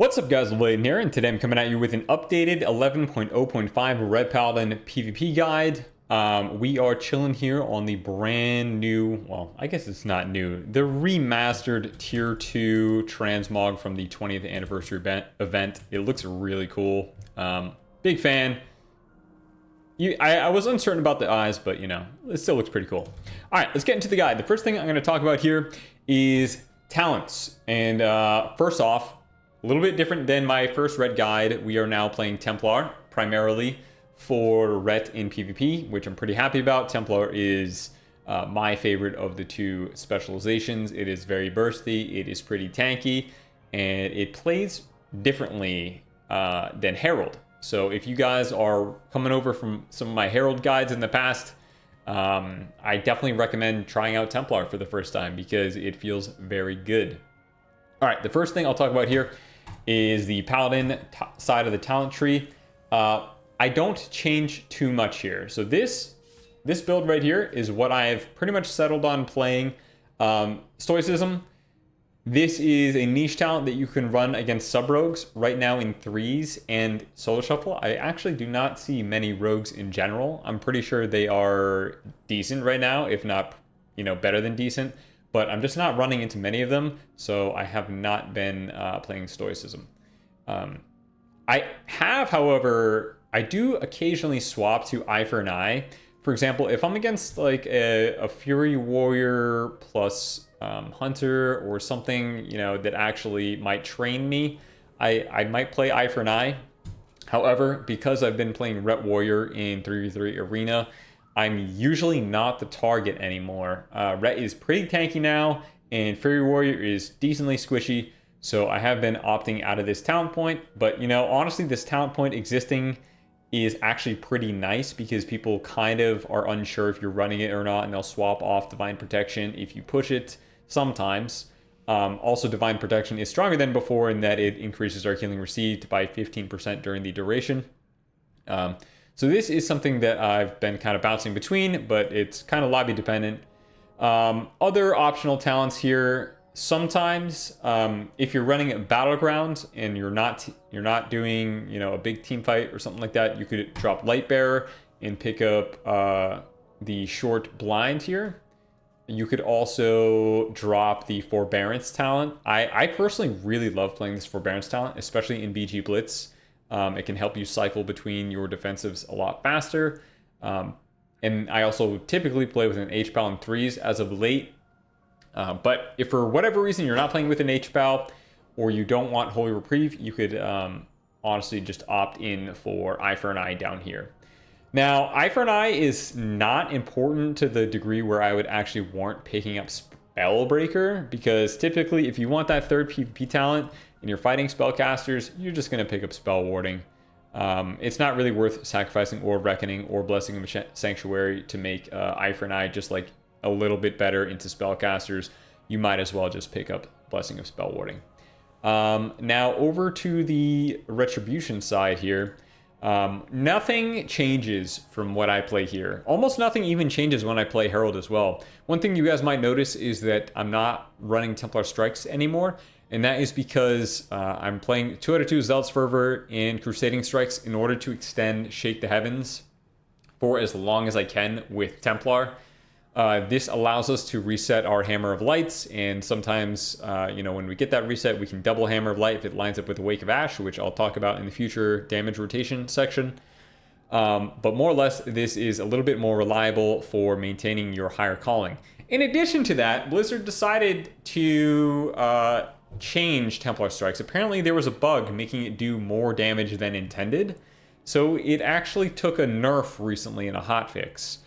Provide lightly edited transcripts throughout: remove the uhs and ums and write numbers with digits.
What's up guys, Lvladen here, and today I'm coming at you with an updated 11.0.5 Red Paladin PvP guide. We are chilling here on the brand new, well, I guess it's not new, the remastered Tier 2 transmog from the 20th anniversary event. It looks really cool. Big fan. I was uncertain about the eyes, but you know, it still looks pretty cool. Alright, let's get into the guide. The first thing I'm going to talk about here is talents. And first off, a little bit different than my first red guide. We are now playing Templar primarily for ret in PvP, which I'm pretty happy about. Templar is my favorite of the two specializations. It is very bursty, it is pretty tanky, and it plays differently than Herald. So if you guys are coming over from some of my Herald guides in the past, I definitely recommend trying out Templar for the first time because it feels very good. All right, the first thing I'll talk about here is the Paladin side of the talent tree. I don't change too much here. So this build right here is what I've pretty much settled on playing. Stoicism. This is a niche talent that you can run against sub-rogues right now in 3s and Solo Shuffle. I actually do not see many rogues in general. I'm pretty sure they are decent right now, if not, you know, better than decent. But I'm just not running into many of them, so I have not been playing Stoicism. I have, however, I do occasionally swap to Eye for an Eye. For example, if I'm against like a Fury Warrior plus Hunter or something, you know, that actually might train me, I might play Eye for an Eye. However, because I've been playing Ret Warrior in 3v3 Arena, I'm usually not the target anymore. Ret is pretty tanky now, and Fury Warrior is decently squishy, so I have been opting out of this talent point. But, you know, honestly, this talent point existing is actually pretty nice because people kind of are unsure if you're running it or not, and they'll swap off Divine Protection if you push it sometimes. Also, Divine Protection is stronger than before in that it increases our healing received by 15% during the duration. So this is something that I've been kind of bouncing between, but it's kind of lobby dependent. Other optional talents here. Sometimes, if you're running a battleground and you're not doing, you know, a big team fight or something like that, you could drop Lightbearer and pick up the short blind here. You could also drop the Forbearance talent. I personally really love playing this Forbearance talent, especially in BG Blitz. It can help you cycle between your defensives a lot faster. And I also typically play with an HPAL in 3s as of late. But if for whatever reason you're not playing with an HPAL or you don't want Holy Reprieve, you could honestly just opt in for Eye for an Eye down here. Now, Eye for an Eye is not important to the degree where I would actually warrant picking up Spellbreaker, because typically if you want that third PvP talent and you're fighting spellcasters, you're just going to pick up Spellwarding. It's not really worth sacrificing or Reckoning or Blessing of Sanctuary to make Eye for an Eye just like a little bit better into spellcasters. You might as well just pick up Blessing of Spellwarding. Now over to the Retribution side here. Nothing changes from what I play here. Almost nothing even changes when I play Herald as well. One thing you guys might notice is that I'm not running Templar Strikes anymore, and that is because I'm playing 2 out of 2 Zealot's Fervor and Crusading Strikes in order to extend Shake the Heavens for as long as I can with Templar. This allows us to reset our Hammer of Lights, and sometimes, you know, when we get that reset, we can double Hammer of Light if it lines up with the Wake of Ash, which I'll talk about in the future damage rotation section. But more or less, this is a little bit more reliable for maintaining your higher calling. In addition to that, Blizzard decided to change Templar Strikes. Apparently, there was a bug making it do more damage than intended, so it actually took a nerf recently in a hotfix.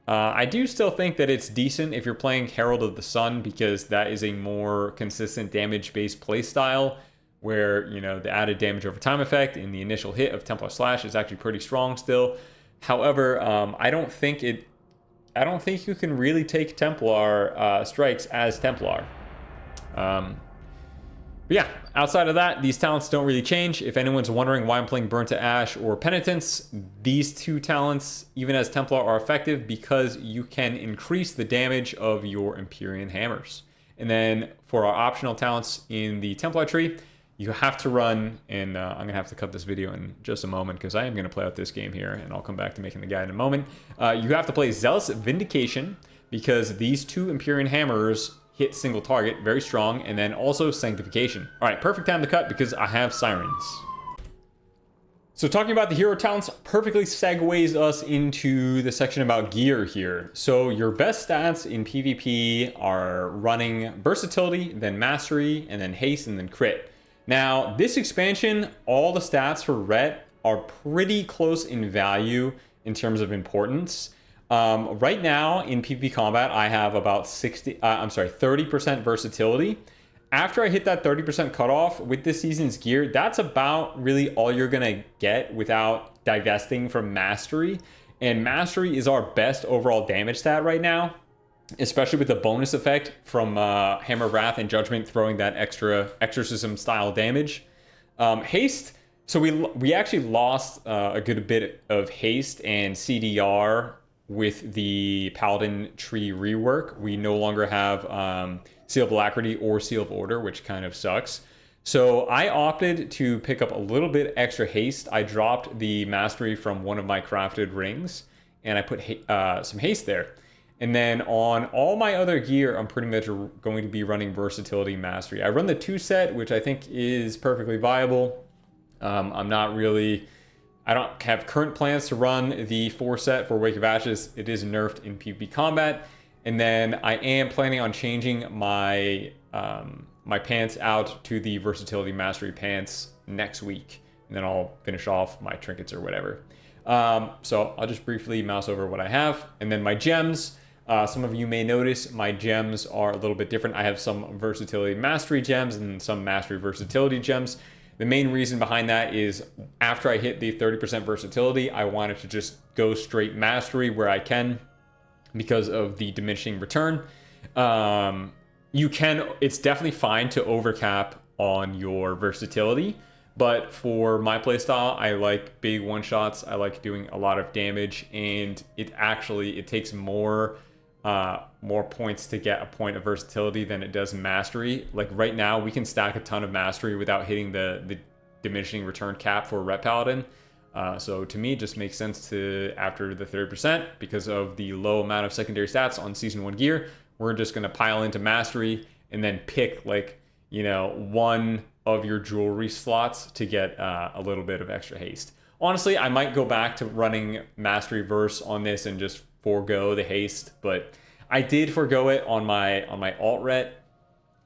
I do still think that it's decent if you're playing Herald of the Sun, because that is a more consistent damage-based playstyle where, you know, the added damage over time effect in the initial hit of Templar Slash is actually pretty strong still. However, I don't think you can really take Templar strikes as Templar. But yeah, outside of that, these talents don't really change. If anyone's wondering why I'm playing Burn to Ash or Penitence, these two talents, even as Templar, are effective because you can increase the damage of your Empyrean hammers. And then for our optional talents in the Templar tree, you have to run, and I'm going to have to cut this video in just a moment because I am going to play out this game here, and I'll come back to making the guide in a moment. You have to play Zealous Vindication because these two Empyrean Hammers hit single target, very strong, and then also Sanctification. All right, perfect time to cut because I have Sirens. So talking about the hero talents perfectly segues us into the section about gear here. So your best stats in PvP are running versatility, then mastery, and then haste, and then crit. Now, this expansion, all the stats for Ret are pretty close in value in terms of importance. Right now in PvP combat, I have about 30% versatility. After I hit that 30% cutoff with this season's gear, that's about really all you're gonna get without divesting from mastery. And mastery is our best overall damage stat right now, especially with the bonus effect from Hammer of Wrath and Judgment throwing that extra exorcism style damage. Haste, so we actually lost a good bit of haste and CDR with the Paladin tree rework. We no longer have Seal of Alacrity or Seal of Order, which kind of sucks. So I opted to pick up a little bit extra haste. I dropped the mastery from one of my crafted rings, and I put some haste there. And then on all my other gear, I'm pretty much going to be running versatility mastery. I run the 2 set, which I think is perfectly viable. I don't have current plans to run the 4 set for Wake of Ashes. It is nerfed in PvP combat. And then I am planning on changing my my pants out to the versatility mastery pants next week. And then I'll finish off my trinkets or whatever. So I'll just briefly mouse over what I have. And then my gems. Some of you may notice my gems are a little bit different. I have some versatility mastery gems and some mastery versatility gems. The main reason behind that is after I hit the 30% versatility, I wanted to just go straight mastery where I can because of the diminishing return. It's definitely fine to overcap on your versatility, but for my playstyle, I like big one-shots. I like doing a lot of damage, and it takes more points to get a point of versatility than it does mastery. Like right now, we can stack a ton of mastery without hitting the diminishing return cap for Ret Paladin. So to me, it just makes sense to, after the 30%, because of the low amount of secondary stats on Season 1 gear, we're just going to pile into mastery and then pick one of your jewelry slots to get a little bit of extra haste. Honestly, I might go back to running mastery verse on this and just forego the haste, but I did forego it on my alt ret,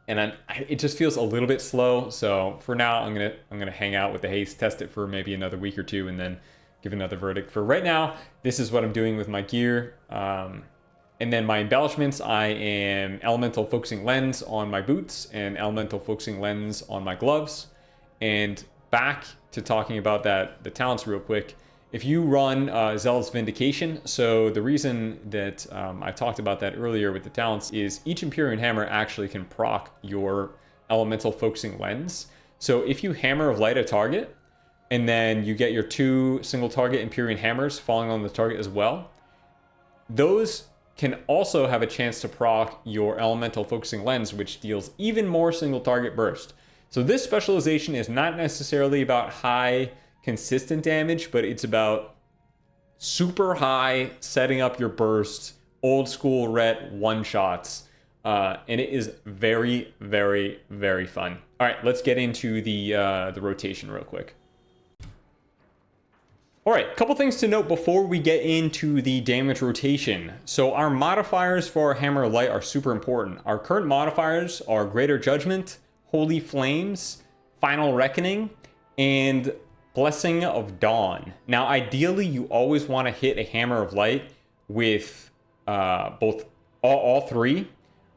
and it just feels a little bit slow. So for now, I'm gonna hang out with the haste, test it for maybe another week or two, and then give another verdict. For right now, this is what I'm doing with my gear. And then my embellishments, I am Elemental Focusing Lens on my boots and Elemental Focusing Lens on my gloves. And back to talking about the talents real quick. If you run Zealous Vindication, so the reason that I talked about that earlier with the talents is each Empyrean Hammer actually can proc your Elemental Focusing Lens. So if you Hammer of Light a target, and then you get your 2 single target Empyrean Hammers falling on the target as well, those can also have a chance to proc your Elemental Focusing Lens, which deals even more single target burst. So this specialization is not necessarily about high consistent damage, but it's about super high setting up your burst, old school ret one-shots, and it is very, very, very fun. All right, let's get into the rotation real quick. All right, a couple things to note before we get into the damage rotation. So our modifiers for our Hammer of Light are super important. Our current modifiers are Greater Judgment, Holy Flames, Final Reckoning, and Blessing of Dawn. Now, ideally, you always want to hit a Hammer of Light with all 3.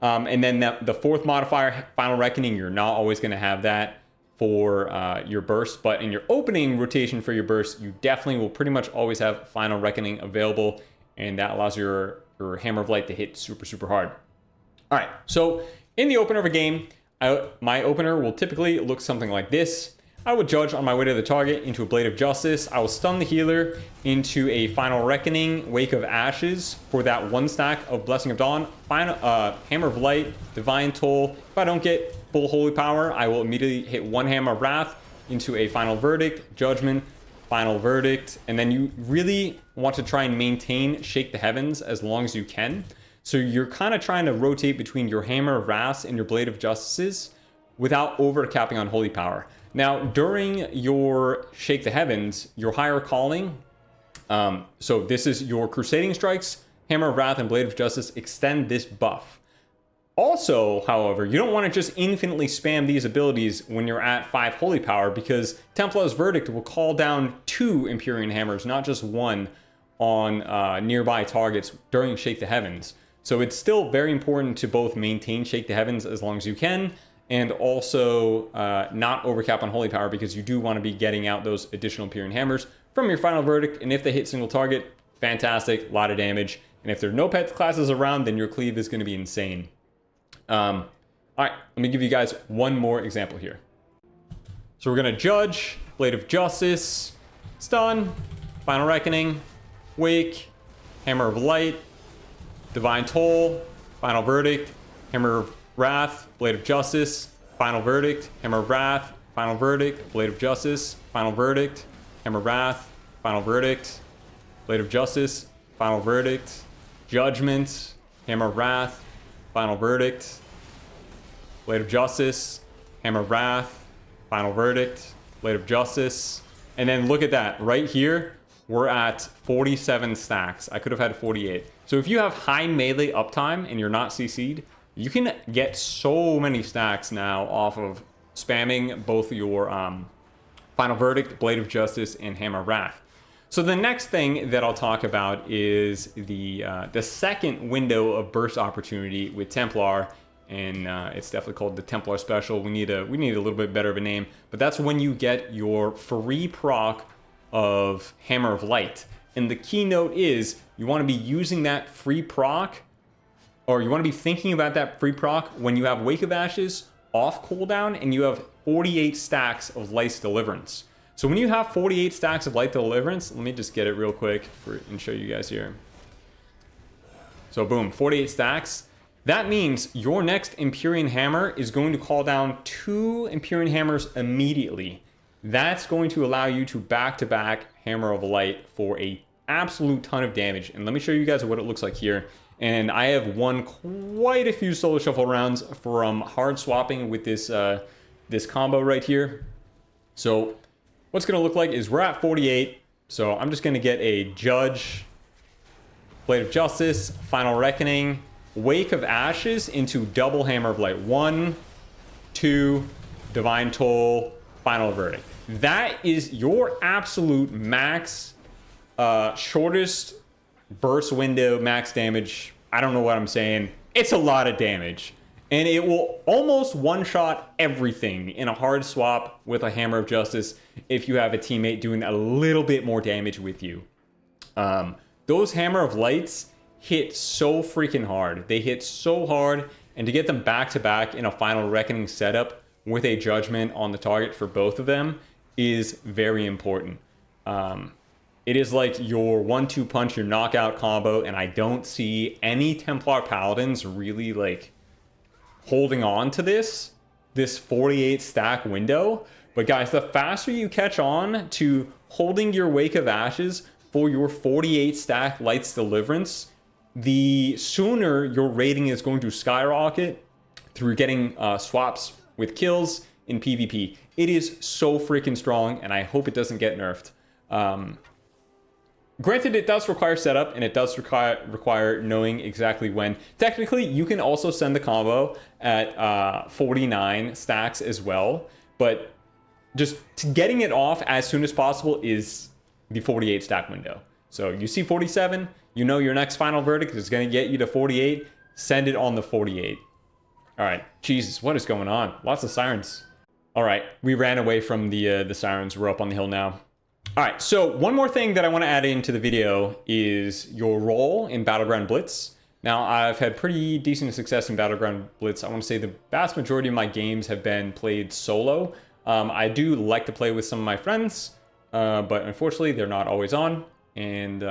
And then the 4th modifier, Final Reckoning, you're not always going to have that for your burst, but in your opening rotation for your burst, you definitely will pretty much always have Final Reckoning available, and that allows your Hammer of Light to hit super, super hard. All right, so in the opener of a game, my opener will typically look something like this. I will judge on my way to the target into a Blade of Justice. I will stun the healer into a Final Reckoning, Wake of Ashes for that 1 stack of Blessing of Dawn, Hammer of Light, Divine Toll. If I don't get full holy power, I will immediately hit one Hammer of Wrath into a Final Verdict, Judgment, Final Verdict, and then you really want to try and maintain Shake the Heavens as long as you can. So you're kind of trying to rotate between your Hammer of Wraths and your Blade of Justices without overcapping on holy power. Now, during your Shake the Heavens, your higher calling, so this is your Crusading Strikes, Hammer of Wrath, and Blade of Justice extend this buff. Also, however, you don't want to just infinitely spam these abilities when you're at 5 holy power, because Templar's Verdict will call down 2 Empyrean Hammers, not just 1, on nearby targets during Shake the Heavens. So it's still very important to both maintain Shake the Heavens as long as you can, and also not overcap on holy power, because you do want to be getting out those additional Empyrean Hammers from your Final Verdict, and if they hit single target, fantastic, a lot of damage. And if there are no pet classes around, then your cleave is going to be insane. All right, let me give you guys one more example here. So we're going to Judge, Blade of Justice, Stun, Final Reckoning, Wake, Hammer of Light, Divine Toll, Final Verdict, Hammer of Wrath, Blade of Justice, Final Verdict, Hammer of Wrath, Final Verdict, Blade of Justice, Final Verdict, Hammer of Wrath, Final Verdict, Blade of Justice, Final Verdict, Judgment, Hammer of Wrath, Final Verdict, Blade of Justice, Hammer of Wrath, Final Verdict, Blade of Justice. And then look at that. Right here, we're at 47 stacks. I could have had 48. So if you have high melee uptime and you're not CC'd, you can get so many stacks now off of spamming both your Final Verdict, Blade of Justice, and Hammer of Wrath. So the next thing that I'll talk about is the second window of burst opportunity with Templar, and it's definitely called the Templar Special. We need a little bit better of a name, but that's when you get your free proc of Hammer of Light. And the keynote is you want to be using that free proc, or you want to be thinking about that free proc when you have Wake of Ashes off cooldown and you have 48 stacks of Light's Deliverance. So when you have 48 stacks of Light Deliverance, let me just get it real quick and show you guys here. So boom, 48 stacks. That means your next Empyrean Hammer is going to call down 2 Empyrean Hammers immediately. That's going to allow you to back-to-back Hammer of Light for a absolute ton of damage. And let me show you guys what it looks like here. And I have won quite a few solo shuffle rounds from hard swapping with this this combo right here. So what's going to look like is we're at 48. So I'm just going to get a Judge, Blade of Justice, Final Reckoning, Wake of Ashes into double Hammer of Light. 1, 2, Divine Toll, Final Verdict. That is your absolute max, shortest burst window, max damage. I don't know what I'm saying. It's a lot of damage. And it will almost one-shot everything in a hard swap with a Hammer of Justice if you have a teammate doing a little bit more damage with you. Those Hammer of Lights hit so freaking hard. They hit so hard, and to get them back-to-back in a Final Reckoning setup with a Judgment on the target for both of them is very important. It is like your 1-2 punch, your knockout combo, and I don't see any Templar Paladins really like holding on to this 48 stack window. But guys, the faster you catch on to holding your Wake of Ashes for your 48 stack Light's Deliverance, the sooner your rating is going to skyrocket through getting swaps with kills in PvP. It is so freaking strong, and I hope it doesn't get nerfed. Granted, it does require setup, and it does require knowing exactly when. Technically, you can also send the combo at 49 stacks as well, but just getting it off as soon as possible is the 48 stack window. So you see 47, you know your next Final Verdict is going to get you to 48, send it on the 48. All right, Jesus, what is going on? Lots of sirens. All right, we ran away from the sirens. We're up on the hill now. All right, so one more thing that I want to add into the video is your role in Battleground Blitz. Now, I've had pretty decent success in Battleground Blitz. I want to say the vast majority of my games have been played solo. I do like to play with some of my friends, but unfortunately, they're not always on. And,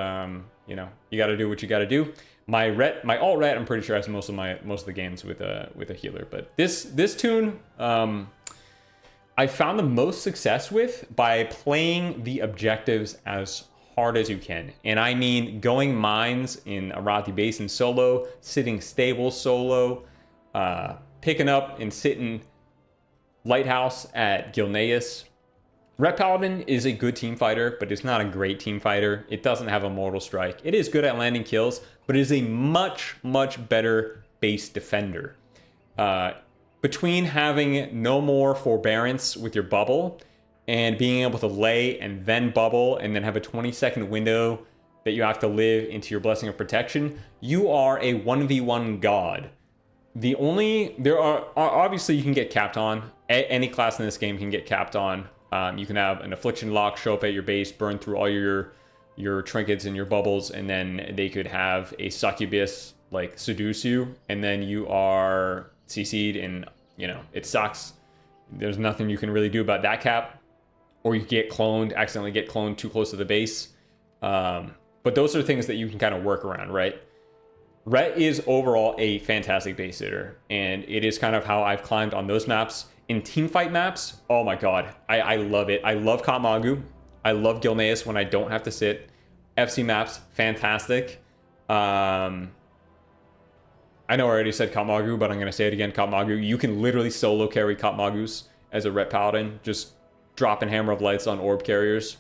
you know, you got to do what you got to do. my alt ret, I'm pretty sure has most of the games with a healer. But this tune, I found the most success with by playing the objectives as hard as you can. And I mean going mines in Arathi Basin solo, sitting stable solo, picking up and sitting Lighthouse at Gilneas. Ret Paladin is a good team fighter, but it's not a great team fighter. It doesn't have a mortal strike. It is good at landing kills, but it is a much, much better base defender. Between having no more forbearance with your bubble and being able to lay and then bubble and then have a 20-second window that you have to live into your Blessing of Protection, you are a 1v1 god. Obviously you can get capped on. Any class in this game can get capped on. You can have an Affliction lock show up at your base, burn through all your trinkets and your bubbles, and then they could have a succubus like seduce you, and then you are CC'd, and you know it sucks. There's nothing you can really do about that cap. Or you get cloned, accidentally get cloned too close to the base. But those are things that you can kind of work around, right? Ret is overall a fantastic base hitter, and it is kind of how I've climbed on those maps. In teamfight maps, oh my god, I love it. I love Katmagu. I love Gilneas when I don't have to sit. FC maps, fantastic. I know I already said Katmagu, but I'm going to say it again, Katmagu. You can literally solo carry Katmagus as a Ret Paladin, just dropping Hammer of Lights on orb carriers.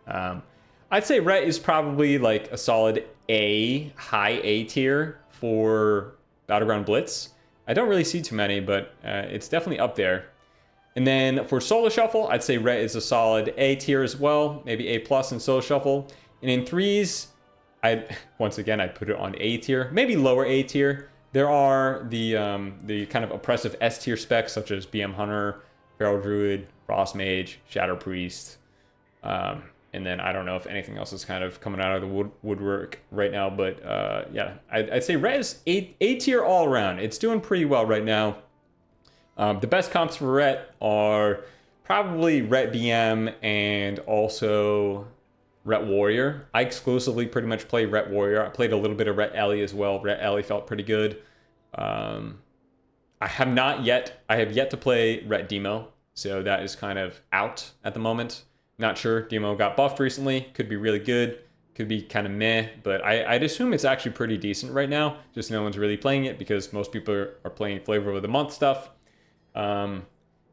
I'd say Ret is probably like a solid A, high A tier for Battleground Blitz. I don't really see too many, but it's definitely up there. And then for Solo Shuffle, I'd say Ret is a solid A tier as well, maybe A plus in Solo Shuffle. And in threes, once again, I'd put it on A tier, maybe lower A tier. There are the kind of oppressive S tier specs such as BM Hunter, Feral Druid, Frost Mage, Shadow Priest, and then I don't know if anything else is kind of coming out of the woodwork right now, but yeah, I'd say Ret is A tier all around. It's doing pretty well right now. The best comps for Ret are probably Ret BM and also Ret Warrior. I exclusively pretty much play Ret Warrior. I played a little bit of Ret Ellie as well. Ret Ellie felt pretty good. I have yet to play Ret Demo, so that is kind of out at the moment. Not sure. Demo got buffed recently. Could be really good. Could be kind of meh, but I'd assume it's actually pretty decent right now. Just no one's really playing it because most people are playing Flavor of the Month stuff. But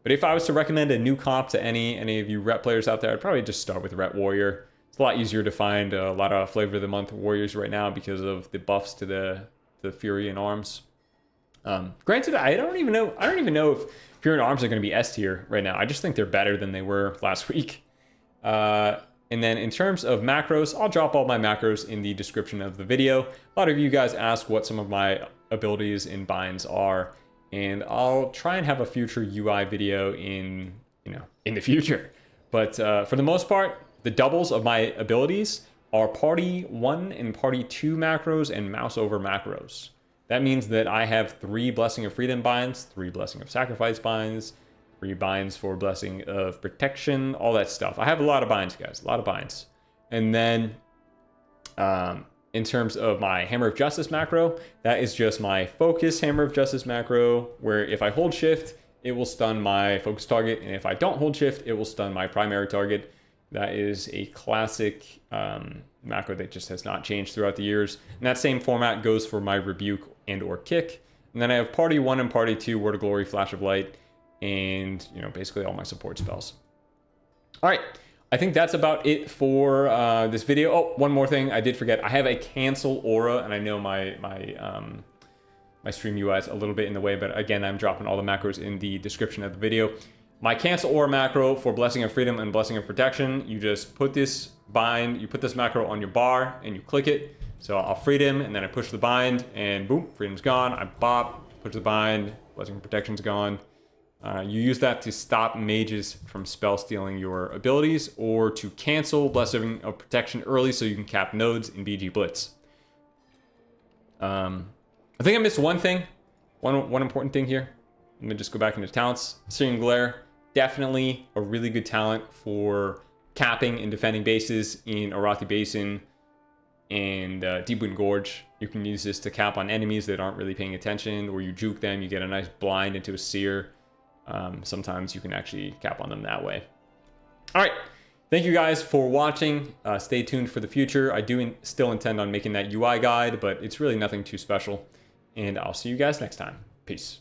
if I was to recommend a new comp to any of you Ret players out there, I'd probably just start with Ret Warrior. It's a lot easier to find a lot of Flavor of the Month warriors right now because of the buffs to the Fury and Arms. Granted, I don't even know if Fury and Arms are going to be S tier right now. I just think they're better than they were last week. And then in terms of macros, I'll drop all my macros in the description of the video. A lot of you guys ask what some of my abilities in binds are, and I'll try and have a future UI video in the future. But for the most part, the doubles of my abilities are Party 1 and Party 2 macros and mouseover macros. That means that I have 3 Blessing of Freedom binds, 3 Blessing of Sacrifice binds, 3 binds for Blessing of Protection, all that stuff. I have a lot of binds, guys, a lot of binds. And then in terms of my Hammer of Justice macro, that is just my focus Hammer of Justice macro, where if I hold shift, it will stun my focus target, and if I don't hold shift, it will stun my primary target. That is a classic macro that just has not changed throughout the years. And that same format goes for my Rebuke and or Kick. And then I have Party 1 and Party 2, Word of Glory, Flash of Light, and basically all my support spells. All right, I think that's about it for this video. Oh, one more thing I did forget. I have a cancel aura, and I know my stream UI is a little bit in the way, but again, I'm dropping all the macros in the description of the video. My cancel aura macro for Blessing of Freedom and Blessing of Protection, you just put this bind, you put this macro on your bar and you click it. So I'll freedom and then I push the bind and boom, freedom's gone. I bop, push the bind, Blessing of Protection's gone. You use that to stop mages from spell stealing your abilities or to cancel Blessing of Protection early so you can cap nodes in BG Blitz. I think I missed one thing, one important thing here. Let me just go back into talents. Searing Glare, definitely a really good talent for capping and defending bases in Arathi Basin. and Deep Wind Gorge. You can use this to cap on enemies that aren't really paying attention, or you juke them, you get a nice blind into a seer. Sometimes you can actually cap on them that way. All right, thank you guys for watching. Stay tuned for the future. I do still intend on making that UI guide, but it's really nothing too special. And I'll see you guys next time. Peace.